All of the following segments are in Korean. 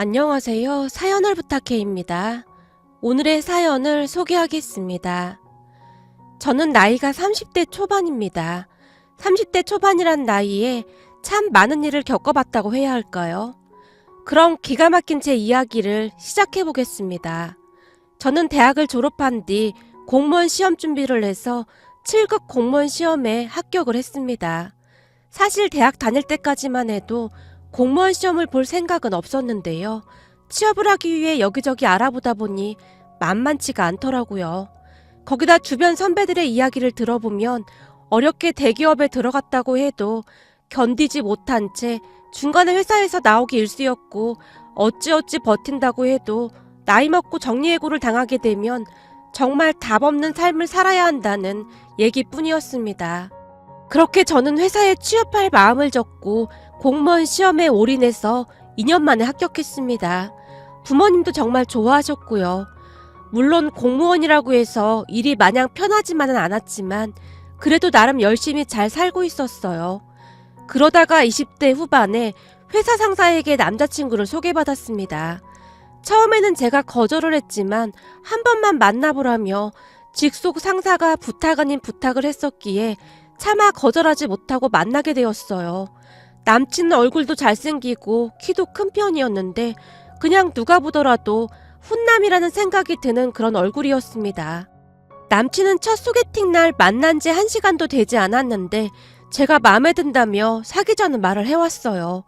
안녕하세요. 사연을 부탁해입니다. 오늘의 사연을 소개하겠습니다. 저는 나이가 30대 초반입니다. 30대 초반이란 나이에 참 많은 일을 겪어봤다고 해야 할까요? 그럼 기가 막힌 제 이야기를 시작해보겠습니다. 저는 대학을 졸업한 뒤 공무원 시험 준비를 해서 7급 공무원 시험에 합격을 했습니다. 사실 대학 다닐 때까지만 해도 공무원 시험을 볼 생각은 없었는데요. 취업을 하기 위해 여기저기 알아보다 보니 만만치가 않더라고요. 거기다 주변 선배들의 이야기를 들어보면 어렵게 대기업에 들어갔다고 해도 견디지 못한 채 중간에 회사에서 나오기 일쑤였고 어찌어찌 버틴다고 해도 나이 먹고 정리해고를 당하게 되면 정말 답 없는 삶을 살아야 한다는 얘기뿐이었습니다. 그렇게 저는 회사에 취업할 마음을 접고 공무원 시험에 올인해서 2년 만에 합격했습니다. 부모님도 정말 좋아하셨고요. 물론 공무원이라고 해서 일이 마냥 편하지만은 않았지만 그래도 나름 열심히 잘 살고 있었어요. 그러다가 20대 후반에 회사 상사에게 남자친구를 소개받았습니다. 처음에는 제가 거절을 했지만 한 번만 만나보라며 직속 상사가 부탁 아닌 부탁을 했었기에 차마 거절하지 못하고 만나게 되었어요. 남친은 얼굴도 잘생기고 키도 큰 편이었는데 그냥 누가 보더라도 훈남이라는 생각이 드는 그런 얼굴이었습니다. 남친은 첫 소개팅 날 만난 지 1시간도 되지 않았는데 제가 마음에 든다며 사귀자는 말을 해왔어요.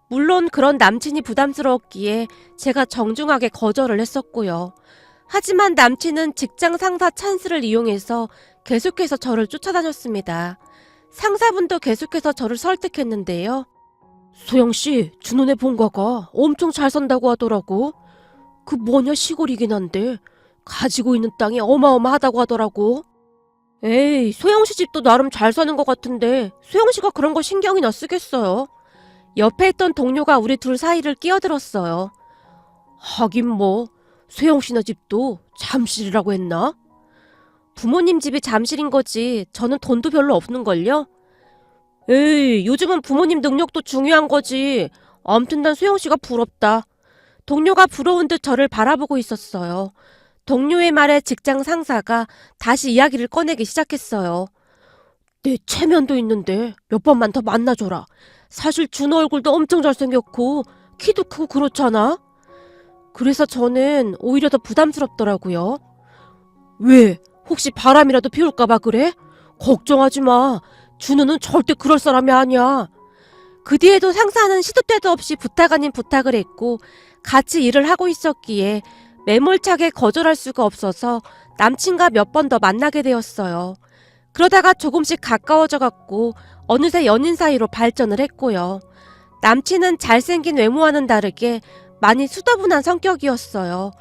물론 그런 남친이 부담스러웠기에 제가 정중하게 거절을 했었고요. 하지만 남친은 직장 상사 찬스를 이용해서 계속해서 저를 쫓아다녔습니다. 상사분도 계속해서 저를 설득했는데요. 소영씨, 준호네 본가가 엄청 잘 산다고 하더라고. 그 뭐냐 시골이긴 한데 가지고 있는 땅이 어마어마하다고 하더라고. 에이, 소영씨 집도 나름 잘 사는 것 같은데 소영씨가 그런 거 신경이나 쓰겠어요. 옆에 있던 동료가 우리 둘 사이를 끼어들었어요. 하긴 뭐 소영씨네 집도 잠실이라고 했나? 부모님 집이 잠실인 거지 저는 돈도 별로 없는걸요? 에이, 요즘은 부모님 능력도 중요한 거지. 아무튼 난 소영씨가 부럽다. 동료가 부러운 듯 저를 바라보고 있었어요. 동료의 말에 직장 상사가 다시 이야기를 꺼내기 시작했어요. 내 체면도 있는데 몇 번만 더 만나줘라. 사실 준호 얼굴도 엄청 잘생겼고 키도 크고 그렇잖아. 그래서 저는 오히려 더 부담스럽더라고요. 왜? 혹시 바람이라도 피울까봐 그래? 걱정하지 마. 준우는 절대 그럴 사람이 아니야. 그 뒤에도 상사는 시도 때도 없이 부탁 아닌 부탁을 했고 같이 일을 하고 있었기에 매몰차게 거절할 수가 없어서 남친과 몇 번 더 만나게 되었어요. 그러다가 조금씩 가까워져 갔고 어느새 연인 사이로 발전을 했고요. 남친은 잘생긴 외모와는 다르게 많이 수다분한 성격이었어요.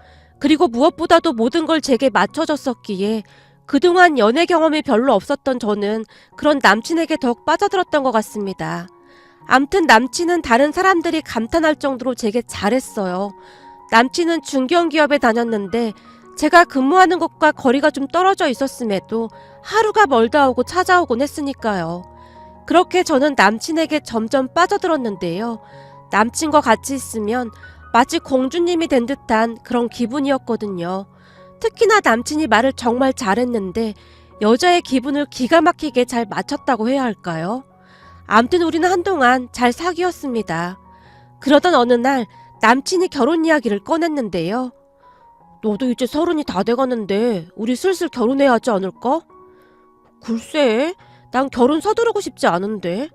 그리고 무엇보다도 모든 걸 제게 맞춰줬었기에 그동안 연애 경험이 별로 없었던 저는 그런 남친에게 더욱 빠져들었던 것 같습니다. 암튼 남친은 다른 사람들이 감탄할 정도로 제게 잘했어요. 남친은 중견기업에 다녔는데 제가 근무하는 곳과 거리가 좀 떨어져 있었음에도 하루가 멀다 오고 찾아오곤 했으니까요. 그렇게 저는 남친에게 점점 빠져들었는데요. 남친과 같이 있으면 마치 공주님이 된 듯한 그런 기분이었거든요. 특히나 남친이 말을 정말 잘했는데 여자의 기분을 기가 막히게 잘 맞췄다고 해야 할까요? 암튼 우리는 한동안 잘 사귀었습니다. 그러던 어느 날 남친이 결혼 이야기를 꺼냈는데요. 너도 이제 30이 다 돼가는데 우리 슬슬 결혼해야 하지 않을까? 글쎄, 난 결혼 서두르고 싶지 않은데.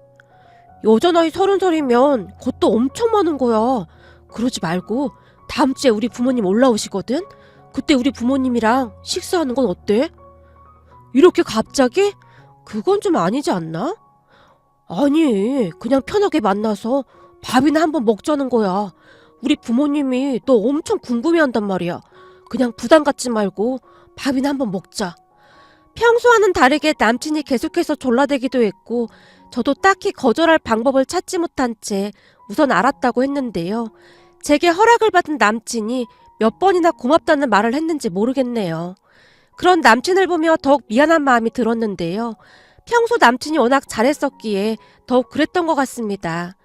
여자 나이 30살이면 것도 엄청 많은 거야. 그러지 말고 다음 주에 우리 부모님 올라오시거든? 그때 우리 부모님이랑 식사하는 건 어때? 이렇게 갑자기? 그건 좀 아니지 않나? 아니, 그냥 편하게 만나서 밥이나 한번 먹자는 거야. 우리 부모님이 너 엄청 궁금해한단 말이야. 그냥 부담 갖지 말고 밥이나 한번 먹자. 평소와는 다르게 남친이 계속해서 졸라대기도 했고 저도 딱히 거절할 방법을 찾지 못한 채 우선 알았다고 했는데요. 제게 허락을 받은 남친이 몇 번이나 고맙다는 말을 했는지 모르겠네요. 그런 남친을 보며 더욱 미안한 마음이 들었는데요. 평소 남친이 워낙 잘했었기에 더욱 그랬던 것 같습니다.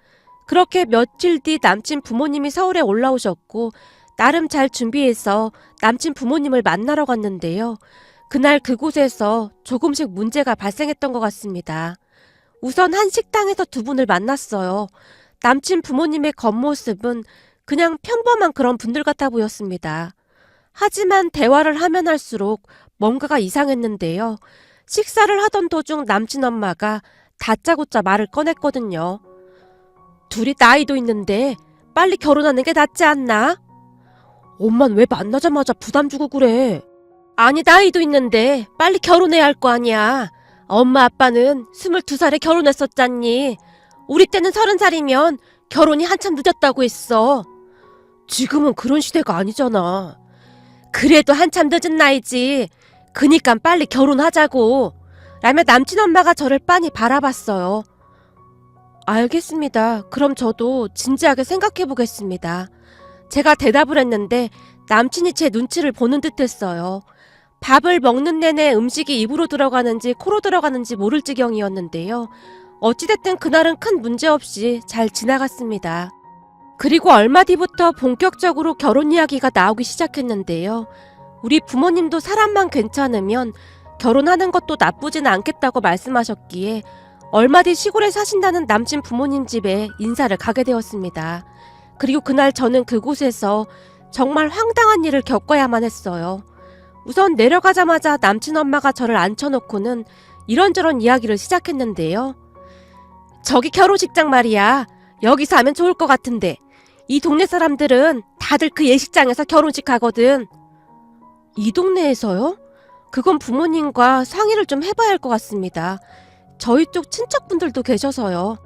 그렇게 며칠 뒤 남친 부모님이 서울에 올라오셨고 나름 잘 준비해서 남친 부모님을 만나러 갔는데요. 그날 그곳에서 조금씩 문제가 발생했던 것 같습니다. 우선 한 식당에서 두 분을 만났어요. 남친 부모님의 겉모습은 그냥 평범한 그런 분들 같아 보였습니다. 하지만 대화를 하면 할수록 뭔가가 이상했는데요. 식사를 하던 도중 남친 엄마가 다짜고짜 말을 꺼냈거든요. 둘이 나이도 있는데 빨리 결혼하는 게 낫지 않나? 엄만 왜 만나자마자 부담 주고 그래? 아니 나이도 있는데 빨리 결혼해야 할 거 아니야. 엄마 아빠는 22살에 결혼했었잖니. 우리 때는 30살이면 결혼이 한참 늦었다고 했어. 지금은 그런 시대가 아니잖아. 그래도 한참 늦은 나이지. 그니까 빨리 결혼하자고. 라며 남친 엄마가 저를 빤히 바라봤어요. 알겠습니다. 그럼 저도 진지하게 생각해 보겠습니다. 제가 대답을 했는데 남친이 제 눈치를 보는 듯 했어요. 밥을 먹는 내내 음식이 입으로 들어가는지 코로 들어가는지 모를 지경이었는데요. 어찌됐든 그날은 큰 문제 없이 잘 지나갔습니다. 그리고 얼마 뒤부터 본격적으로 결혼 이야기가 나오기 시작했는데요. 우리 부모님도 사람만 괜찮으면 결혼하는 것도 나쁘진 않겠다고 말씀하셨기에 얼마 뒤 시골에 사신다는 남친 부모님 집에 인사를 가게 되었습니다. 그리고 그날 저는 그곳에서 정말 황당한 일을 겪어야만 했어요. 우선 내려가자마자 남친 엄마가 저를 앉혀놓고는 이런저런 이야기를 시작했는데요. 저기 결혼식장 말이야. 여기서 하면 좋을 것 같은데 이 동네 사람들은 다들 그 예식장에서 결혼식 하거든. 이 동네에서요? 그건 부모님과 상의를 좀 해봐야 할 것 같습니다. 저희 쪽 친척분들도 계셔서요.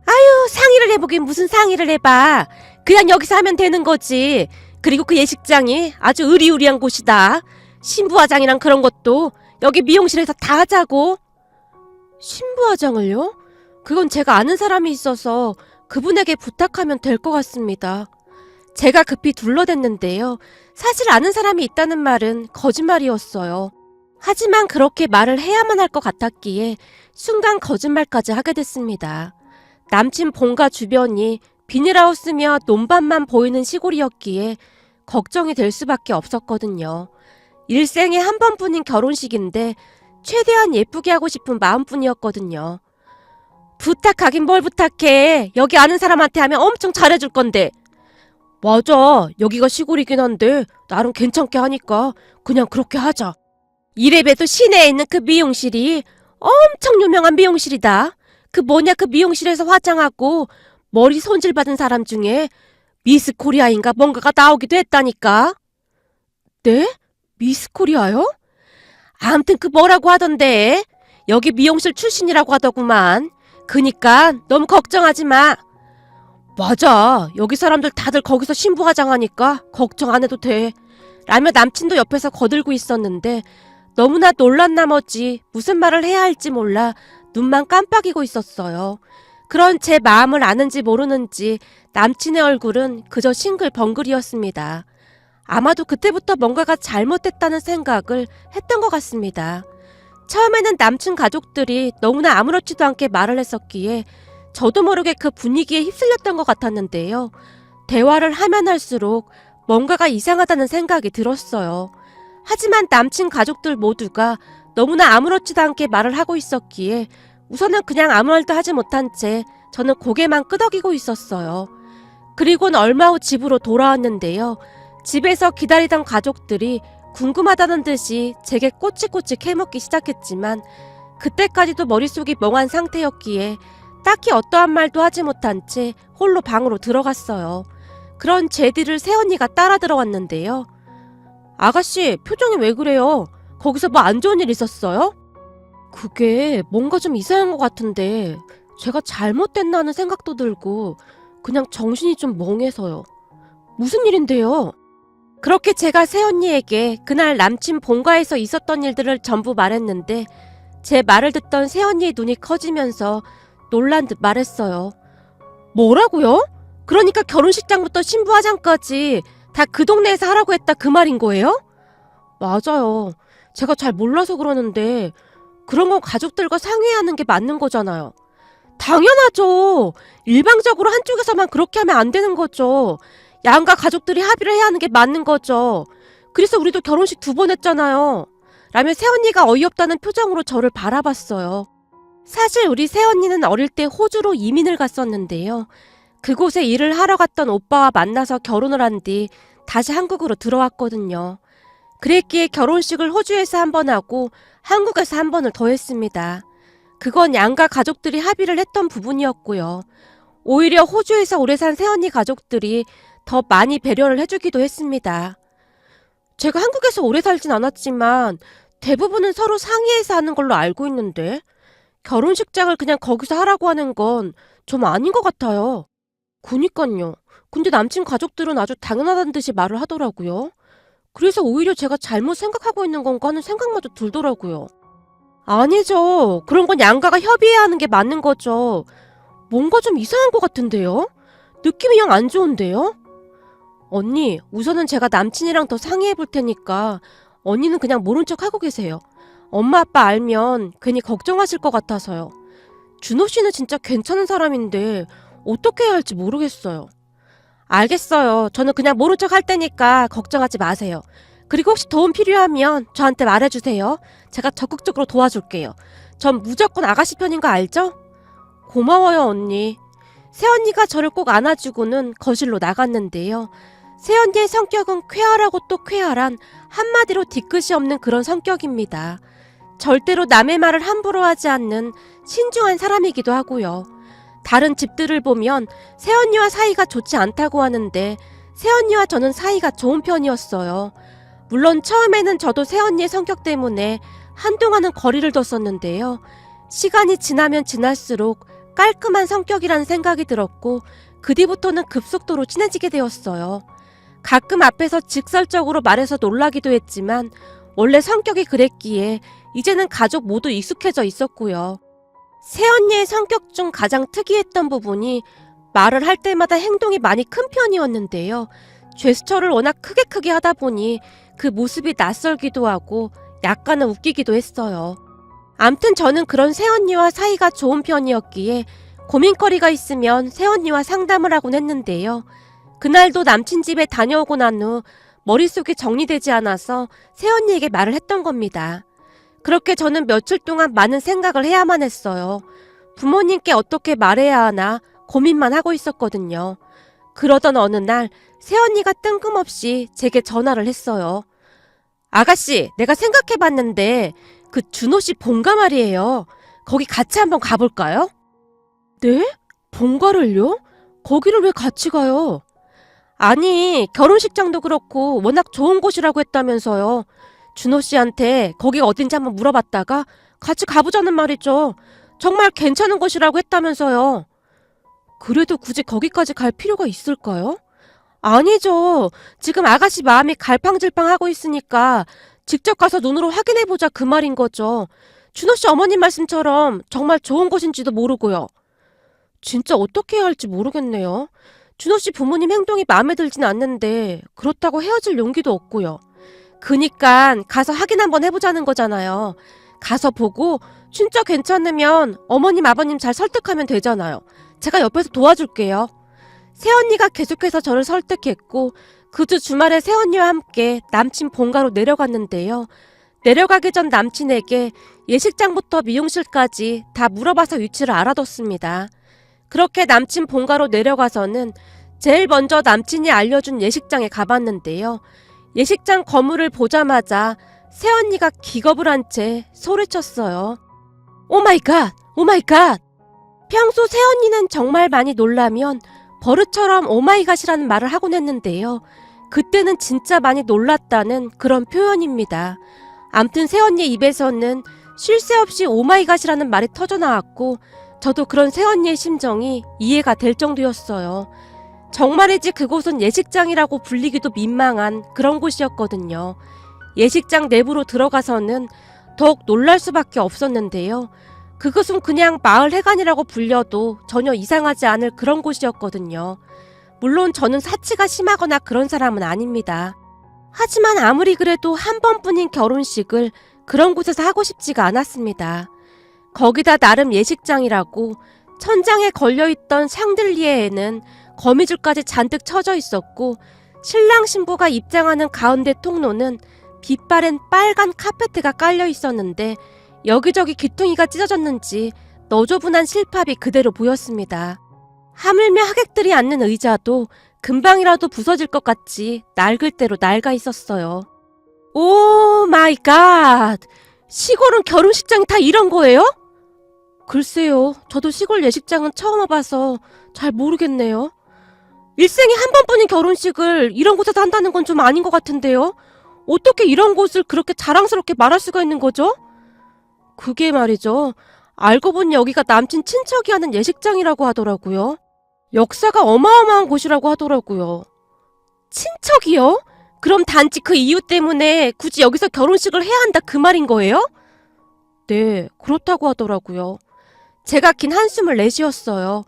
아유, 상의를 해보긴 무슨 상의를 해봐. 그냥 여기서 하면 되는 거지. 그리고 그 예식장이 아주 으리으리한 곳이다. 신부화장이랑 그런 것도 여기 미용실에서 다 하자고. 신부화장을요? 그건 제가 아는 사람이 있어서 그분에게 부탁하면 될 것 같습니다. 제가 급히 둘러댔는데요. 사실 아는 사람이 있다는 말은 거짓말이었어요. 하지만 그렇게 말을 해야만 할 것 같았기에 순간 거짓말까지 하게 됐습니다. 남친 본가 주변이 비닐하우스며 논밭만 보이는 시골이었기에 걱정이 될 수밖에 없었거든요. 일생에 한 번뿐인 결혼식인데 최대한 예쁘게 하고 싶은 마음뿐이었거든요. 부탁하긴 뭘 부탁해. 여기 아는 사람한테 하면 엄청 잘해줄 건데. 맞아. 여기가 시골이긴 한데 나름 괜찮게 하니까 그냥 그렇게 하자. 이래봬도 시내에 있는 그 미용실이 엄청 유명한 미용실이다. 그 미용실에서 화장하고 머리 손질받은 사람 중에 미스 코리아인가 뭔가가 나오기도 했다니까. 네? 미스 코리아요? 아무튼 그 뭐라고 하던데. 여기 미용실 출신이라고 하더구만. 그니까 너무 걱정하지 마. 맞아. 여기 사람들 다들 거기서 신부 화장하니까 걱정 안 해도 돼. 라며 남친도 옆에서 거들고 있었는데 너무나 놀란 나머지 무슨 말을 해야 할지 몰라 눈만 깜빡이고 있었어요. 그런 제 마음을 아는지 모르는지 남친의 얼굴은 그저 싱글벙글이었습니다. 아마도 그때부터 뭔가가 잘못됐다는 생각을 했던 것 같습니다. 처음에는 남친 가족들이 너무나 아무렇지도 않게 말을 했었기에 저도 모르게 그 분위기에 휩쓸렸던 것 같았는데요. 대화를 하면 할수록 뭔가가 이상하다는 생각이 들었어요. 하지만 남친 가족들 모두가 너무나 아무렇지도 않게 말을 하고 있었기에 우선은 그냥 아무 말도 하지 못한 채 저는 고개만 끄덕이고 있었어요. 그리고는 얼마 후 집으로 돌아왔는데요. 집에서 기다리던 가족들이 궁금하다는 듯이 제게 꼬치꼬치 캐묻기 시작했지만 그때까지도 머릿속이 멍한 상태였기에 딱히 어떠한 말도 하지 못한 채 홀로 방으로 들어갔어요. 그런 제 뒤를 새언니가 따라 들어왔는데요. 아가씨, 표정이 왜 그래요? 거기서 뭐 안 좋은 일 있었어요? 그게 뭔가 좀 이상한 것 같은데 제가 잘못됐나 하는 생각도 들고 그냥 정신이 좀 멍해서요. 무슨 일인데요? 그렇게 제가 새언니에게 그날 남친 본가에서 있었던 일들을 전부 말했는데 제 말을 듣던 새언니의 눈이 커지면서 놀란 듯 말했어요. 뭐라고요? 그러니까 결혼식장부터 신부화장까지 다 그 동네에서 하라고 했다 그 말인 거예요? 맞아요. 제가 잘 몰라서 그러는데 그런 건 가족들과 상의해야 하는 게 맞는 거잖아요. 당연하죠. 일방적으로 한쪽에서만 그렇게 하면 안 되는 거죠. 양가 가족들이 합의를 해야 하는 게 맞는 거죠. 그래서 우리도 결혼식 2번 했잖아요. 라며 새언니가 어이없다는 표정으로 저를 바라봤어요. 사실 우리 새언니는 어릴 때 호주로 이민을 갔었는데요. 그곳에 일을 하러 갔던 오빠와 만나서 결혼을 한 뒤 다시 한국으로 들어왔거든요. 그랬기에 결혼식을 호주에서 1번 하고 한국에서 1번을 더 했습니다. 그건 양가 가족들이 합의를 했던 부분이었고요. 오히려 호주에서 오래 산 새언니 가족들이 더 많이 배려를 해주기도 했습니다. 제가 한국에서 오래 살진 않았지만 대부분은 서로 상의해서 하는 걸로 알고 있는데 결혼식장을 그냥 거기서 하라고 하는 건 좀 아닌 것 같아요. 그니깐요. 근데 남친 가족들은 아주 당연하다는 듯이 말을 하더라고요. 그래서 오히려 제가 잘못 생각하고 있는 건가 하는 생각마저 들더라고요. 아니죠. 그런 건 양가가 협의해야 하는 게 맞는 거죠. 뭔가 좀 이상한 것 같은데요? 느낌이 영 안 좋은데요? 언니, 우선은 제가 남친이랑 더 상의해 볼 테니까 언니는 그냥 모른 척 하고 계세요. 엄마 아빠 알면 괜히 걱정하실 것 같아서요. 준호 씨는 진짜 괜찮은 사람인데 어떻게 해야 할지 모르겠어요. 알겠어요. 저는 그냥 모른 척 할 테니까 걱정하지 마세요. 그리고 혹시 도움 필요하면 저한테 말해주세요. 제가 적극적으로 도와줄게요. 전 무조건 아가씨 편인 거 알죠? 고마워요, 언니. 새언니가 저를 꼭 안아주고는 거실로 나갔는데요. 새언니의 성격은 쾌활하고 또 쾌활한 한마디로 뒤끝이 없는 그런 성격입니다. 절대로 남의 말을 함부로 하지 않는 신중한 사람이기도 하고요. 다른 집들을 보면 새언니와 사이가 좋지 않다고 하는데 새언니와 저는 사이가 좋은 편이었어요. 물론 처음에는 저도 새언니의 성격 때문에 한동안은 거리를 뒀었는데요. 시간이 지나면 지날수록 깔끔한 성격이라는 생각이 들었고 그 뒤부터는 급속도로 친해지게 되었어요. 가끔 앞에서 직설적으로 말해서 놀라기도 했지만 원래 성격이 그랬기에 이제는 가족 모두 익숙해져 있었고요. 새언니의 성격 중 가장 특이했던 부분이 말을 할 때마다 행동이 많이 큰 편이었는데요. 제스처를 워낙 크게 하다 보니 그 모습이 낯설기도 하고 약간은 웃기기도 했어요. 암튼 저는 그런 새언니와 사이가 좋은 편이었기에 고민거리가 있으면 새언니와 상담을 하곤 했는데요. 그날도 남친 집에 다녀오고 난 후 머릿속이 정리되지 않아서 새언니에게 말을 했던 겁니다. 그렇게 저는 며칠 동안 많은 생각을 해야만 했어요. 부모님께 어떻게 말해야 하나 고민만 하고 있었거든요. 그러던 어느 날 새언니가 뜬금없이 제게 전화를 했어요. 아가씨, 내가 생각해봤는데 그 준호 씨 본가 말이에요. 거기 같이 한번 가볼까요? 네? 본가를요? 거기를 왜 같이 가요? 아니, 결혼식장도 그렇고 워낙 좋은 곳이라고 했다면서요. 준호 씨한테 거기가 어딘지 한번 물어봤다가 같이 가보자는 말이죠. 정말 괜찮은 곳이라고 했다면서요. 그래도 굳이 거기까지 갈 필요가 있을까요? 아니죠. 지금 아가씨 마음이 갈팡질팡하고 있으니까 직접 가서 눈으로 확인해보자 그 말인 거죠. 준호 씨 어머님 말씀처럼 정말 좋은 곳인지도 모르고요. 진짜 어떻게 해야 할지 모르겠네요. 준호 씨 부모님 행동이 마음에 들진 않는데 그렇다고 헤어질 용기도 없고요. 그니까 가서 확인 한번 해보자는 거잖아요. 가서 보고 진짜 괜찮으면 어머님 아버님 잘 설득하면 되잖아요. 제가 옆에서 도와줄게요. 새언니가 계속해서 저를 설득했고 그 주 주말에 새언니와 함께 남친 본가로 내려갔는데요. 내려가기 전 남친에게 예식장부터 미용실까지 다 물어봐서 위치를 알아뒀습니다. 그렇게 남친 본가로 내려가서는 제일 먼저 남친이 알려준 예식장에 가봤는데요. 예식장 건물을 보자마자 새언니가 기겁을 한 채 소리쳤어요. 오마이갓! 오마이갓! 평소 새언니는 정말 많이 놀라면 버릇처럼 오마이갓이라는 말을 하곤 했는데요. 그때는 진짜 많이 놀랐다는 그런 표현입니다. 암튼 새언니 입에서는 쉴 새 없이 오마이갓이라는 말이 터져나왔고 저도 그런 새언니의 심정이 이해가 될 정도였어요. 정말이지 그곳은 예식장이라고 불리기도 민망한 그런 곳이었거든요. 예식장 내부로 들어가서는 더욱 놀랄 수밖에 없었는데요. 그것은 그냥 마을 해관이라고 불려도 전혀 이상하지 않을 그런 곳이었거든요. 물론 저는 사치가 심하거나 그런 사람은 아닙니다. 하지만 아무리 그래도 한 번뿐인 결혼식을 그런 곳에서 하고 싶지가 않았습니다. 거기다 나름 예식장이라고 천장에 걸려있던 샹들리에에는 거미줄까지 잔뜩 쳐져 있었고 신랑 신부가 입장하는 가운데 통로는 빛바랜 빨간 카페트가 깔려 있었는데 여기저기 귀퉁이가 찢어졌는지 너저분한 실밥이 그대로 보였습니다. 하물며 하객들이 앉는 의자도 금방이라도 부서질 것 같이 낡을 대로 낡아 있었어요. 오 마이 갓! 시골은 결혼식장이 다 이런 거예요? 글쎄요. 저도 시골 예식장은 처음 와봐서 잘 모르겠네요. 일생에 한 번뿐인 결혼식을 이런 곳에서 한다는 건 좀 아닌 것 같은데요. 어떻게 이런 곳을 그렇게 자랑스럽게 말할 수가 있는 거죠? 그게 말이죠. 알고 보니 여기가 남친 친척이 하는 예식장이라고 하더라고요. 역사가 어마어마한 곳이라고 하더라고요. 친척이요? 그럼 단지 그 이유 때문에 굳이 여기서 결혼식을 해야 한다 그 말인 거예요? 네, 그렇다고 하더라고요. 제가 긴 한숨을 내쉬었어요.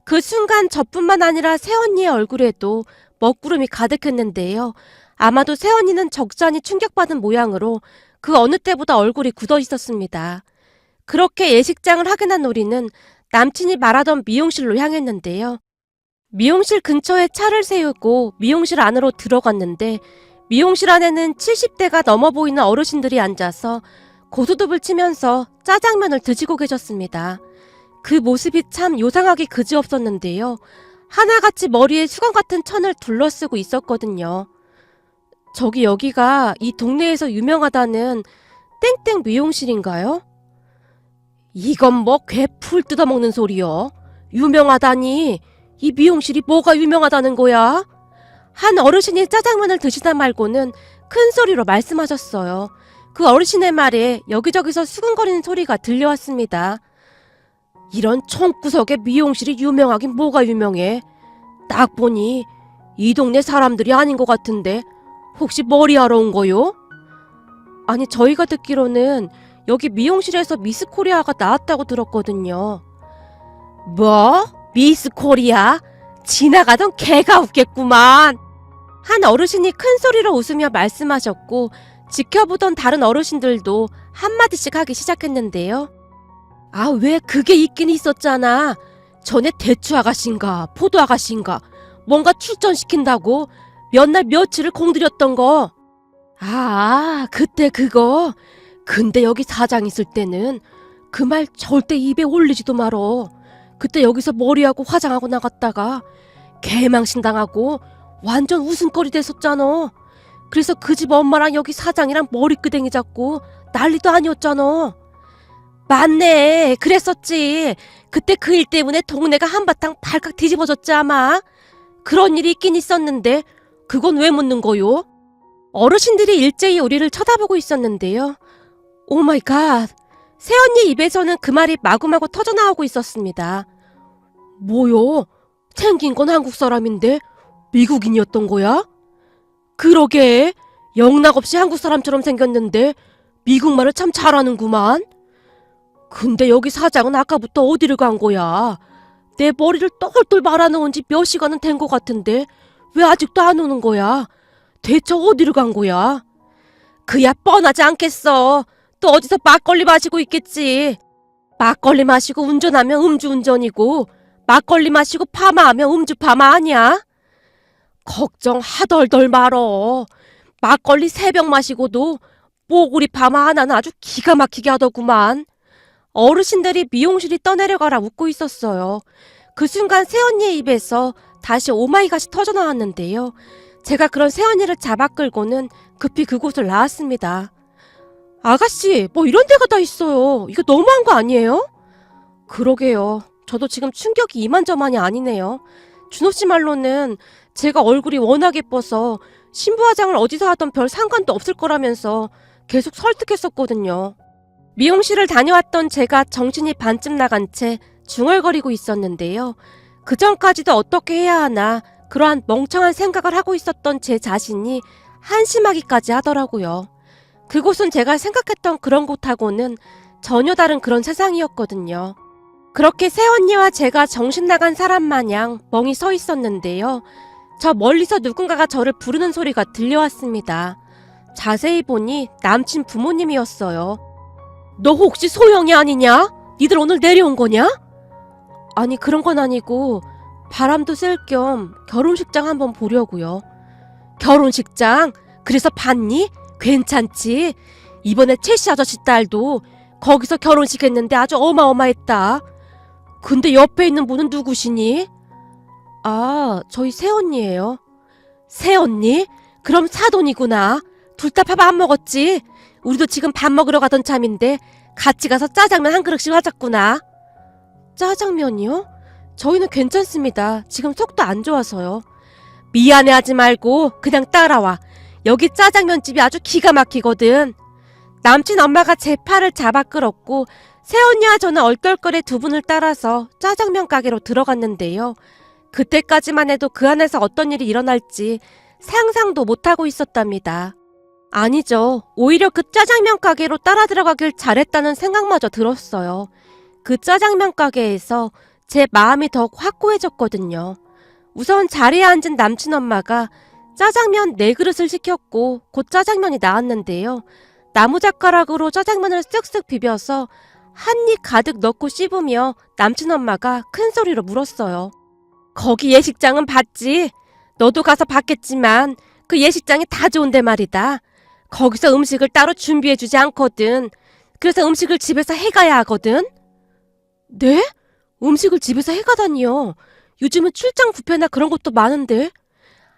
그 순간 저뿐만 아니라 새언니의 얼굴에도 먹구름이 가득했는데요. 아마도 새언니는 적잖이 충격받은 모양으로 그 어느 때보다 얼굴이 굳어 있었습니다. 그렇게 예식장을 하게 난 우리는 남친이 말하던 미용실로 향했는데요. 미용실 근처에 차를 세우고 미용실 안으로 들어갔는데 미용실 안에는 70대가 넘어 보이는 어르신들이 앉아서 고스톱을 치면서 짜장면을 드시고 계셨습니다. 그 모습이 참 요상하게 그지없었는데요. 하나같이 머리에 수건 같은 천을 둘러쓰고 있었거든요. 저기 여기가 이 동네에서 유명하다는 땡땡 미용실인가요? 이건 뭐 괴풀 뜯어먹는 소리요. 유명하다니. 이 미용실이 뭐가 유명하다는 거야? 한 어르신이 짜장면을 드시다 말고는 큰 소리로 말씀하셨어요. 그 어르신의 말에 여기저기서 수근거리는 소리가 들려왔습니다. 이런 총구석에 미용실이 유명하긴 뭐가 유명해. 딱 보니 이 동네 사람들이 아닌 것 같은데 혹시 머리하러 온 거요? 아니 저희가 듣기로는 여기 미용실에서 미스 코리아가 나왔다고 들었거든요. 뭐? 미스 코리아? 지나가던 개가 웃겠구만. 한 어르신이 큰 소리로 웃으며 말씀하셨고 지켜보던 다른 어르신들도 한마디씩 하기 시작했는데요. 아, 왜 그게 있긴 있었잖아. 전에 대추 아가씨인가 포도 아가씨인가 뭔가 출전시킨다고 몇 날 며칠을 공들였던 거. 아, 그때 그거. 근데 여기 사장 있을 때는 그 말 절대 입에 올리지도 말어. 그때 여기서 머리하고 화장하고 나갔다가 개망신당하고 완전 웃음거리 됐었잖아. 그래서 그 집 엄마랑 여기 사장이랑 머리끄댕이 잡고 난리도 아니었잖아. 맞네, 그랬었지. 그때 그 일 때문에 동네가 한바탕 발칵 뒤집어졌지 아마. 그런 일이 있긴 있었는데 그건 왜 묻는 거요? 어르신들이 일제히 우리를 쳐다보고 있었는데요. 오 마이 갓. 새언니 입에서는 그 말이 마구마구 터져나오고 있었습니다. 뭐요? 생긴 건 한국 사람인데 미국인이었던 거야? 그러게. 영락없이 한국 사람처럼 생겼는데 미국말을 참 잘하는구만. 근데 여기 사장은 아까부터 어디를 간 거야? 내 머리를 똘똘 말아놓은 지 몇 시간은 된 것 같은데 왜 아직도 안 오는 거야? 대체 어디를 간 거야? 그야 뻔하지 않겠어. 또 어디서 막걸리 마시고 있겠지. 막걸리 마시고 운전하면 음주운전이고 막걸리 마시고 파마하면 음주파마 아니야? 걱정 하덜덜 말어. 막걸리 3병 마시고도 뽀구리 파마 하나는 아주 기가 막히게 하더구만. 어르신들이 미용실이 떠내려가라 웃고 있었어요. 그 순간 새언니의 입에서 다시 오마이갓이 터져나왔는데요. 제가 그런 새언니를 잡아 끌고는 급히 그곳을 나왔습니다. 아가씨, 뭐 이런 데가 다 있어요. 이거 너무한 거 아니에요? 그러게요. 저도 지금 충격이 이만저만이 아니네요. 준호씨 말로는 제가 얼굴이 워낙 예뻐서 신부화장을 어디서 하던 별 상관도 없을 거라면서 계속 설득했었거든요. 미용실을 다녀왔던 제가 정신이 반쯤 나간 채 중얼거리고 있었는데요. 그전까지도 어떻게 해야 하나 그러한 멍청한 생각을 하고 있었던 제 자신이 한심하기까지 하더라고요. 그곳은 제가 생각했던 그런 곳하고는 전혀 다른 그런 세상이었거든요. 그렇게 새언니와 제가 정신 나간 사람 마냥 멍이 서 있었는데요. 저 멀리서 누군가가 저를 부르는 소리가 들려왔습니다. 자세히 보니 남친 부모님이었어요. 너 혹시 소영이 아니냐? 니들 오늘 내려온 거냐? 아니 그런 건 아니고 바람도 쐴 겸 결혼식장 한번 보려고요. 결혼식장? 그래서 봤니? 괜찮지? 이번에 채씨 아저씨 딸도 거기서 결혼식 했는데 아주 어마어마했다. 근데 옆에 있는 분은 누구시니? 아, 저희 새언니예요. 새언니? 그럼 사돈이구나. 둘 다 밥 안 먹었지? 우리도 지금 밥 먹으러 가던 참인데 같이 가서 짜장면 한 그릇씩 하자꾸나. 짜장면이요? 저희는 괜찮습니다. 지금 속도 안 좋아서요. 미안해하지 말고 그냥 따라와. 여기 짜장면집이 아주 기가 막히거든. 남친 엄마가 제 팔을 잡아 끌었고 새언니와 저는 얼떨결에 두 분을 따라서 짜장면 가게로 들어갔는데요. 그때까지만 해도 그 안에서 어떤 일이 일어날지 상상도 못하고 있었답니다. 아니죠. 오히려 그 짜장면 가게로 따라 들어가길 잘했다는 생각마저 들었어요. 그 짜장면 가게에서 제 마음이 더욱 확고해졌거든요. 우선 자리에 앉은 남친 엄마가 짜장면 4그릇을 시켰고 곧 짜장면이 나왔는데요. 나무젓가락으로 짜장면을 쓱쓱 비벼서 한 입 가득 넣고 씹으며 남친 엄마가 큰 소리로 물었어요. 거기 예식장은 봤지? 너도 가서 봤겠지만 그 예식장이 다 좋은데 말이다. 거기서 음식을 따로 준비해주지 않거든. 그래서 음식을 집에서 해가야 하거든. 네? 음식을 집에서 해가다니요. 요즘은 출장 뷔페나 그런 것도 많은데.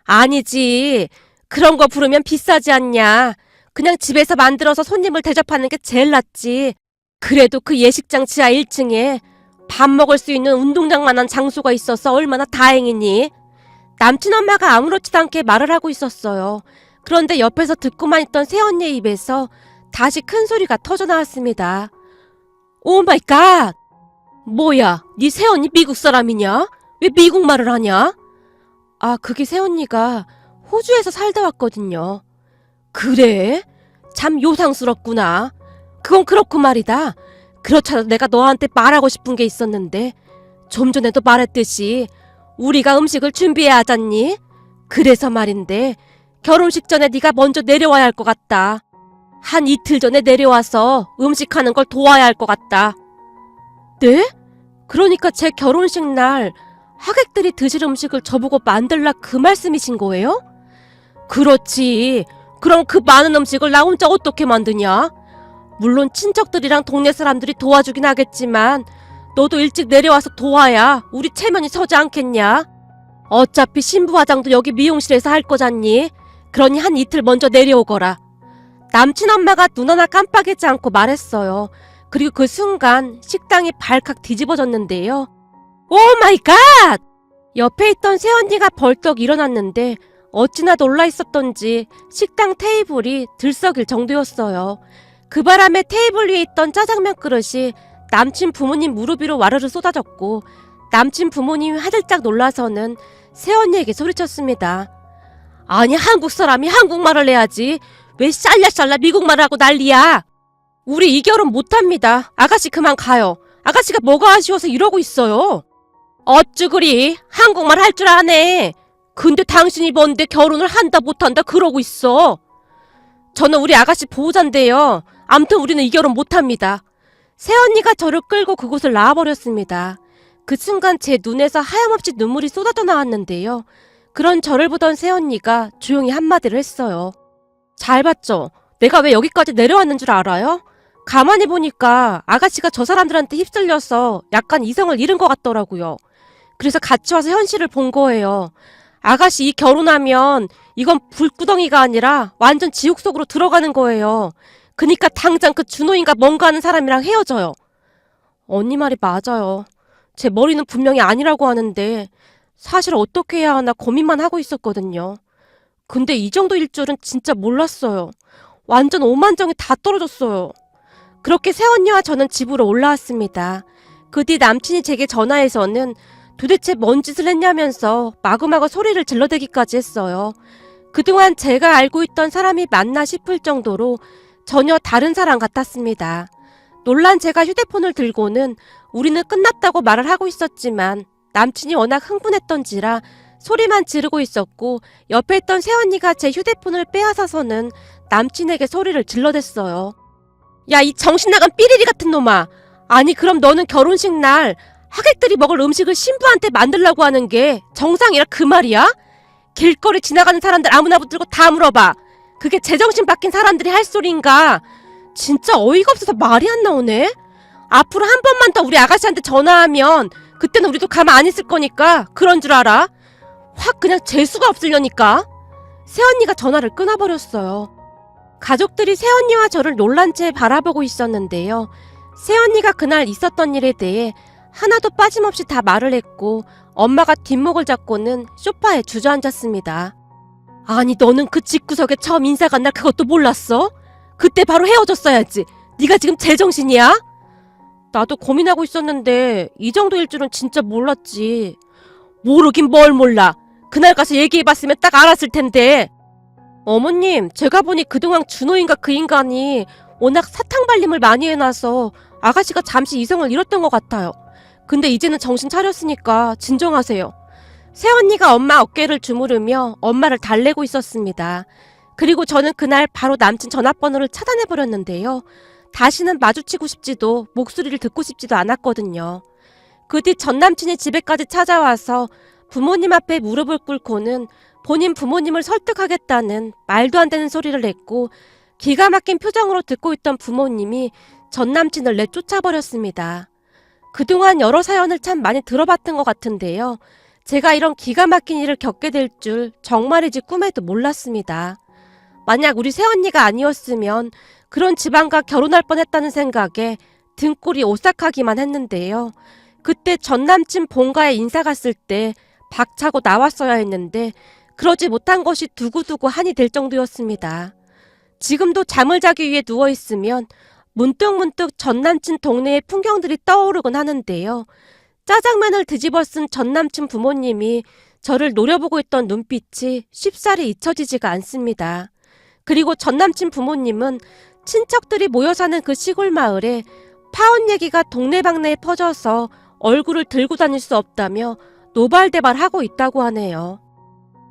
아니지. 그런 거 부르면 비싸지 않냐. 그냥 집에서 만들어서 손님을 대접하는 게 제일 낫지. 그래도 그 예식장 지하 1층에 밥 먹을 수 있는 운동장만한 장소가 있어서 얼마나 다행이니. 남친 엄마가 아무렇지도 않게 말을 하고 있었어요. 그런데 옆에서 듣고만 있던 새언니의 입에서 다시 큰 소리가 터져나왔습니다. 오 마이 갓! 뭐야, 네 새언니 미국 사람이냐? 왜 미국 말을 하냐? 아, 그게 새언니가 호주에서 살다 왔거든요. 그래? 참 요상스럽구나. 그건 그렇고 말이다. 그렇잖아, 내가 너한테 말하고 싶은 게 있었는데 좀 전에도 말했듯이 우리가 음식을 준비해야 하잖니? 그래서 말인데 결혼식 전에 네가 먼저 내려와야 할 것 같다. 한 이틀 전에 내려와서 음식하는 걸 도와야 할 것 같다. 네? 그러니까 제 결혼식 날 하객들이 드실 음식을 저보고 만들라 그 말씀이신 거예요? 그렇지. 그럼 그 많은 음식을 나 혼자 어떻게 만드냐? 물론 친척들이랑 동네 사람들이 도와주긴 하겠지만 너도 일찍 내려와서 도와야 우리 체면이 서지 않겠냐? 어차피 신부 화장도 여기 미용실에서 할 거잖니? 그러니 한 이틀 먼저 내려오거라. 남친 엄마가 눈 하나 깜빡이지 않고 말했어요. 그리고 그 순간 식당이 발칵 뒤집어졌는데요. 오 마이 갓! 옆에 있던 새언니가 벌떡 일어났는데 어찌나 놀라 있었던지 식당 테이블이 들썩일 정도였어요. 그 바람에 테이블 위에 있던 짜장면 그릇이 남친 부모님 무릎 위로 와르르 쏟아졌고 남친 부모님이 화들짝 놀라서는 새언니에게 소리쳤습니다. 아니 한국 사람이 한국말을 해야지. 왜 샬라샬라 미국말을 하고 난리야. 우리 이 결혼 못합니다. 아가씨 그만 가요. 아가씨가 뭐가 아쉬워서 이러고 있어요. 어쭈 그리 한국말 할 줄 아네. 근데 당신이 뭔데 결혼을 한다 못한다 그러고 있어. 저는 우리 아가씨 보호자인데요. 암튼 우리는 이 결혼 못합니다. 새언니가 저를 끌고 그곳을 나와버렸습니다. 그 순간 제 눈에서 하염없이 눈물이 쏟아져 나왔는데요. 그런 저를 보던 새언니가 조용히 한마디를 했어요. 잘 봤죠? 내가 왜 여기까지 내려왔는 줄 알아요? 가만히 보니까 아가씨가 저 사람들한테 휩쓸려서 약간 이성을 잃은 것 같더라고요. 그래서 같이 와서 현실을 본 거예요. 아가씨 이 결혼하면 이건 불구덩이가 아니라 완전 지옥 속으로 들어가는 거예요. 그니까 당장 그 준호인가 뭔가 하는 사람이랑 헤어져요. 언니 말이 맞아요. 제 머리는 분명히 아니라고 하는데 사실 어떻게 해야 하나 고민만 하고 있었거든요. 근데 이 정도일 줄은 진짜 몰랐어요. 완전 오만정이 다 떨어졌어요. 그렇게 새언니와 저는 집으로 올라왔습니다. 그 뒤 남친이 제게 전화해서는 도대체 뭔 짓을 했냐면서 마구마구 소리를 질러대기까지 했어요. 그동안 제가 알고 있던 사람이 맞나 싶을 정도로 전혀 다른 사람 같았습니다. 놀란 제가 휴대폰을 들고는 우리는 끝났다고 말을 하고 있었지만 남친이 워낙 흥분했던지라 소리만 지르고 있었고 옆에 있던 새언니가 제 휴대폰을 빼앗아서는 남친에게 소리를 질러댔어요. 야, 이 정신나간 삐리리 같은 놈아. 아니 그럼 너는 결혼식 날 하객들이 먹을 음식을 신부한테 만들라고 하는 게 정상이라 그 말이야? 길거리 지나가는 사람들 아무나 붙들고 다 물어봐. 그게 제정신 바뀐 사람들이 할 소리인가? 진짜 어이가 없어서 말이 안 나오네. 앞으로 한 번만 더 우리 아가씨한테 전화하면 그때는 우리도 가만 안 있을 거니까 그런 줄 알아. 확 그냥 재수가 없으려니까. 새언니가 전화를 끊어버렸어요. 가족들이 새언니와 저를 놀란 채 바라보고 있었는데요. 새언니가 그날 있었던 일에 대해 하나도 빠짐없이 다 말을 했고 엄마가 뒷목을 잡고는 소파에 주저앉았습니다. 아니 너는 그 집구석에 처음 인사 간 날 그것도 몰랐어? 그때 바로 헤어졌어야지. 네가 지금 제정신이야? 나도 고민하고 있었는데 이 정도일 줄은 진짜 몰랐지. 모르긴 뭘 몰라. 그날 가서 얘기해봤으면 딱 알았을 텐데. 어머님, 제가 보니 그동안 준호인가 그 인간이 워낙 사탕발림을 많이 해놔서 아가씨가 잠시 이성을 잃었던 것 같아요. 근데 이제는 정신 차렸으니까 진정하세요. 새언니가 엄마 어깨를 주무르며 엄마를 달래고 있었습니다. 그리고 저는 그날 바로 남친 전화번호를 차단해버렸는데요. 다시는 마주치고 싶지도 목소리를 듣고 싶지도 않았거든요. 그 뒤 전남친이 집에까지 찾아와서 부모님 앞에 무릎을 꿇고는 본인 부모님을 설득하겠다는 말도 안 되는 소리를 냈고 기가 막힌 표정으로 듣고 있던 부모님이 전남친을 내쫓아버렸습니다. 그동안 여러 사연을 참 많이 들어봤던 것 같은데요. 제가 이런 기가 막힌 일을 겪게 될 줄 정말이지 꿈에도 몰랐습니다. 만약 우리 새언니가 아니었으면 그런 집안과 결혼할 뻔했다는 생각에 등골이 오싹하기만 했는데요. 그때 전남친 본가에 인사 갔을 때 박차고 나왔어야 했는데 그러지 못한 것이 두고두고 한이 될 정도였습니다. 지금도 잠을 자기 위해 누워있으면 문득문득 전남친 동네의 풍경들이 떠오르곤 하는데요. 짜장면을 뒤집어 쓴 전남친 부모님이 저를 노려보고 있던 눈빛이 쉽사리 잊혀지지가 않습니다. 그리고 전남친 부모님은 친척들이 모여 사는 그 시골 마을에 파혼 얘기가 동네방네에 퍼져서 얼굴을 들고 다닐 수 없다며 노발대발하고 있다고 하네요.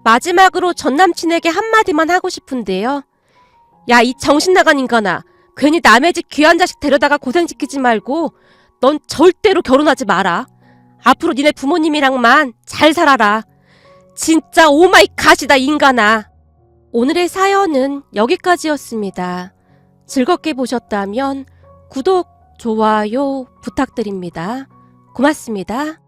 마지막으로 전남친에게 한마디만 하고 싶은데요. 야, 이 정신나간 인간아. 괜히 남의 집 귀한 자식 데려다가 고생시키지 말고 넌 절대로 결혼하지 마라. 앞으로 니네 부모님이랑만 잘 살아라. 진짜 오마이 갓이다 인간아. 오늘의 사연은 여기까지였습니다. 즐겁게 보셨다면 구독, 좋아요 부탁드립니다. 고맙습니다.